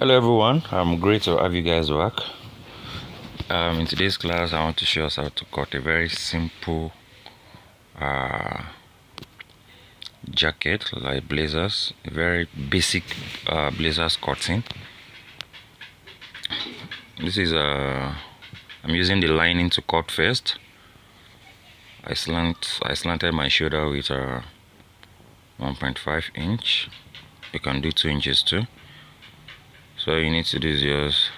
Hello everyone, I'm great to have you guys back. In today's class, I want to show us how to cut a very simple jacket like blazers, a very basic blazers cutting. This is I'm using the lining to cut first. I slanted my shoulder with 1.5 inch. You can do 2 inches too. So all you need to do is just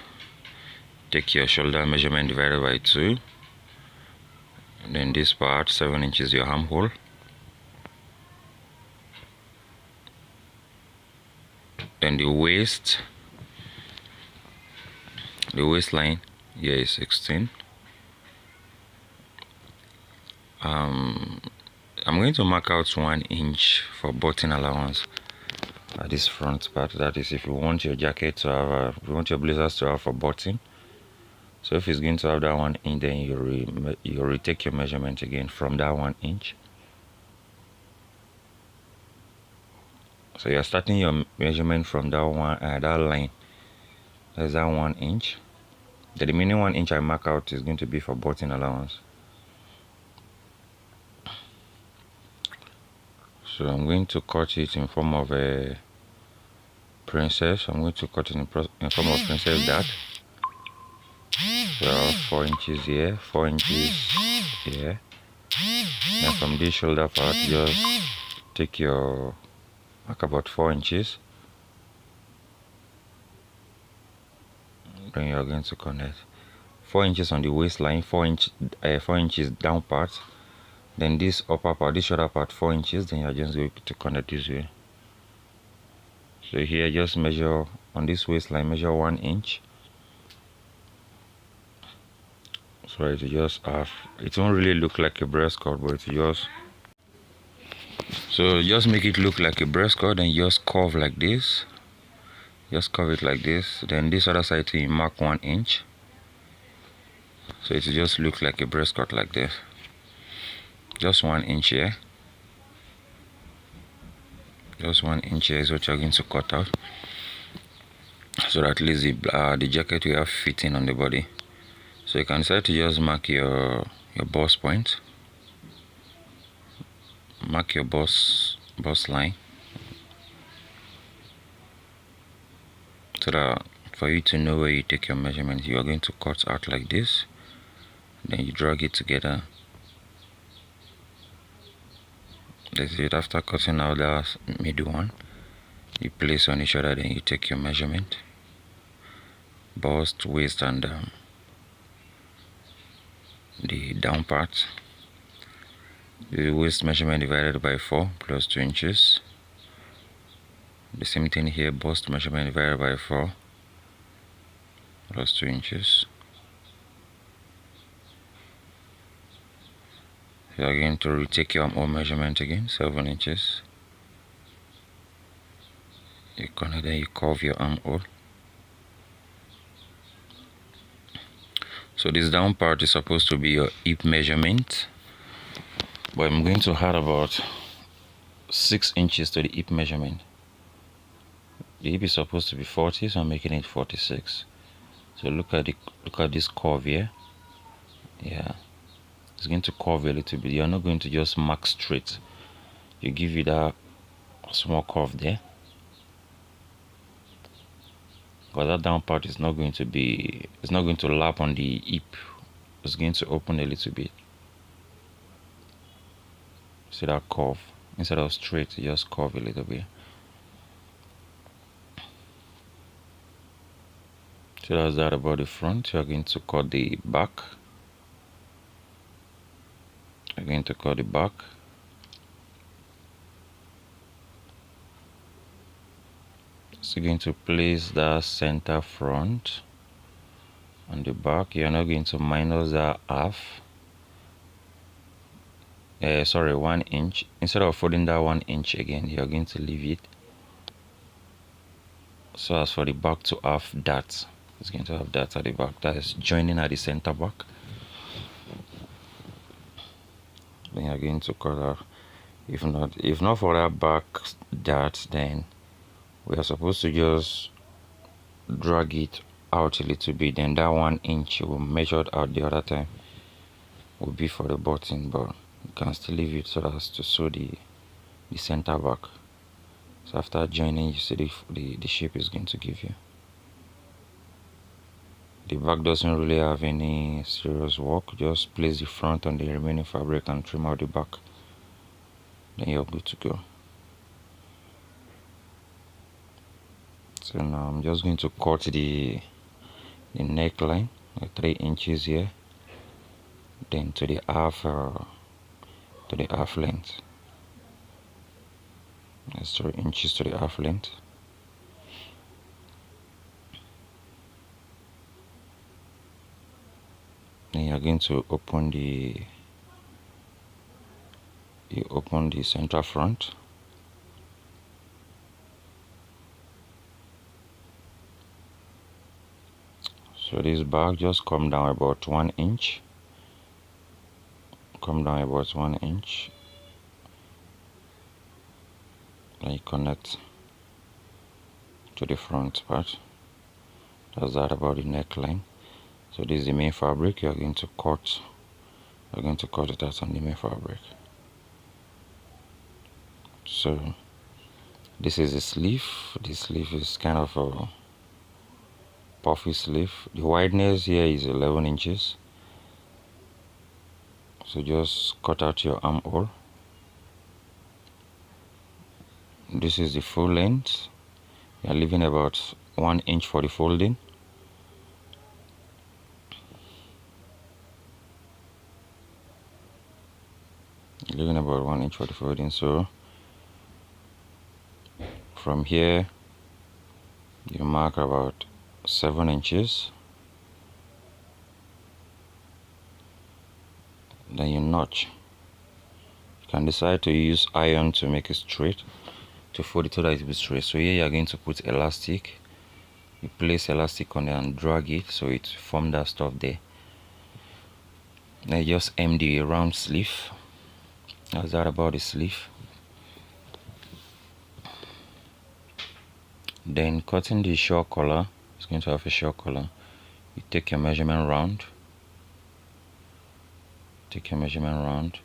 take your shoulder measurement divided by 2. And then this part, 7 inches, your armhole. Then the waistline here is 16. I'm going to mark out 1 inch for button allowance at this front part. That is, if you want your jacket to have, if you want your blazers to have a button. So if it's going to have that 1 inch, then you retake your measurement again from that 1 inch. So you're starting your measurement from that line. That's that 1 inch. The remaining 1 inch I mark out is going to be for button allowance. So I'm going to cut it in form of a princess. I'm going to cut it in form of princess dart. So 4 inches here, 4 inches here. Then from this shoulder part, just take your mark about 4 inches. Then you're going to connect 4 inches on the waistline, 4 inches down part. Then this upper part, this shoulder part, 4 inches. Then you're just going to connect this way. So here, just measure on this waistline, measure 1 inch. So it just have, it won't really look like a breast cut, but it just, so just make it look like a breast cut, and just curve like this. Just curve it like this. Then this other side you mark 1 inch. So it just look like a breast cut like this. Just 1 inch here. Just 1 inch here is what you're going to cut out. So that at least the jacket will have fitting on the body. So you can decide to just mark your bust point. Mark your bust line. So that for you to know where you take your measurement, you are going to cut out like this. Then you drag it together. That's it. After cutting out that middle one, you place on each other, then you take your measurement. Bust, waist, and the down part. The waist measurement divided by 4 plus 2 inches. The same thing here, bust measurement divided by 4 plus 2 inches. You are going to retake your armhole measurement again, 7 inches. You connect, then you curve your armhole. So this down part is supposed to be your hip measurement, but I'm going to add about 6 inches to the hip measurement. The hip is supposed to be 40, so I'm making it 46. So look at this curve here. Yeah, it's going to curve a little bit. You're not going to just mark straight. You give it that small curve there, but that down part is not going to be, it's not going to lap on the hip. It's going to open a little bit. See that curve? Instead of straight, you just curve a little bit. So that's that about the front. You're going to cut the back. You're going to cut the back. So you're going to place that center front on the back. You're not going to minus that half. 1 inch. Instead of folding that 1 inch again, you're going to leave it. So as for the back to have that, it's going to have that at the back. That is joining at the center back. Then you're going to cut off. If not for that back dart, then we are supposed to just drag it out a little bit, then that 1 inch you will measure out the other time will be for the button, but you can still leave it so as to sew the center back. So after joining, you see the shape is going to give you. The back doesn't really have any serious work. Just place the front on the remaining fabric and trim out the back, then you're good to go. So now I'm just going to cut the neckline, 3 inches here, then to the half length. That's 3 inches to the half length. Then you're going to open the center front. So this back, just come down about 1 inch. Come down about 1 inch. Then you connect to the front part. That's that about the neckline. So this is the main fabric. You're going to cut it out on the main fabric. So this is the sleeve. The sleeve is kind of a puffy sleeve. The wideness here is 11 inches. So just cut out your armhole. This is the full length. You're leaving about 1 inch for the folding. Leaving about 1 inch for the folding. So from here you mark about 7 inches. Then you notch. You can decide to use iron to make it straight, to fold it so that it will be straight. So here you are going to put elastic. You place elastic on there and drag it so it forms that stuff there. Then you just hem the round sleeve. That's that about the sleeve. Then cutting the short collar, it's going to have a short collar. You take your measurement round. Take your measurement round.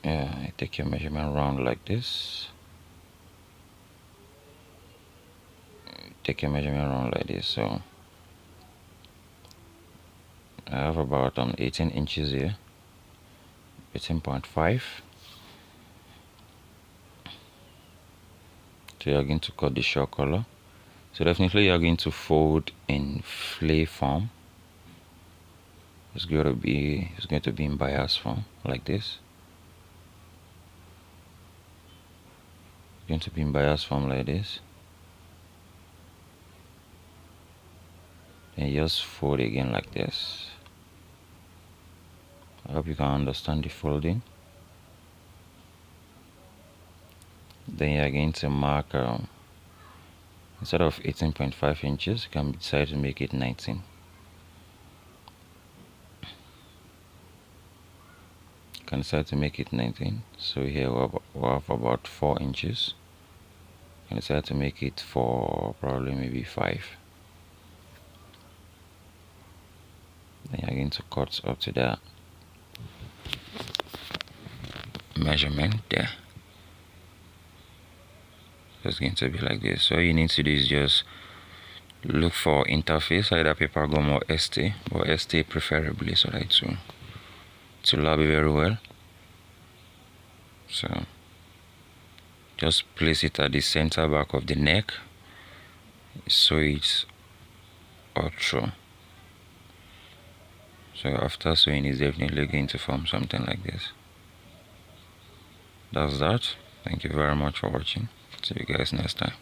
Yeah, you take your measurement round like this. Take your measurement round like this. So I have about 18 inches here, 18.5. So you're going to cut the short collar. So definitely you're going to fold in flay form. It's going to be in bias form like this. It's going to be in bias form like this. And just fold again like this. I hope you can understand the folding. Then you're going to mark instead of 18.5 inches, you can decide to make it 19. You can decide to make it 19. So here we'll have about 4 inches. You can decide to make it for probably maybe 5. Then you're going to cut up to that measurement there. It's going to be like this. So all you need to do is just look for interface, either paper gum or ST, but ST preferably, so that to lab it very well. So just place it at the center back of the neck, so it's all through. So after sewing, it's definitely going to form something like this. That's that. Thank you very much for watching. See you guys next time.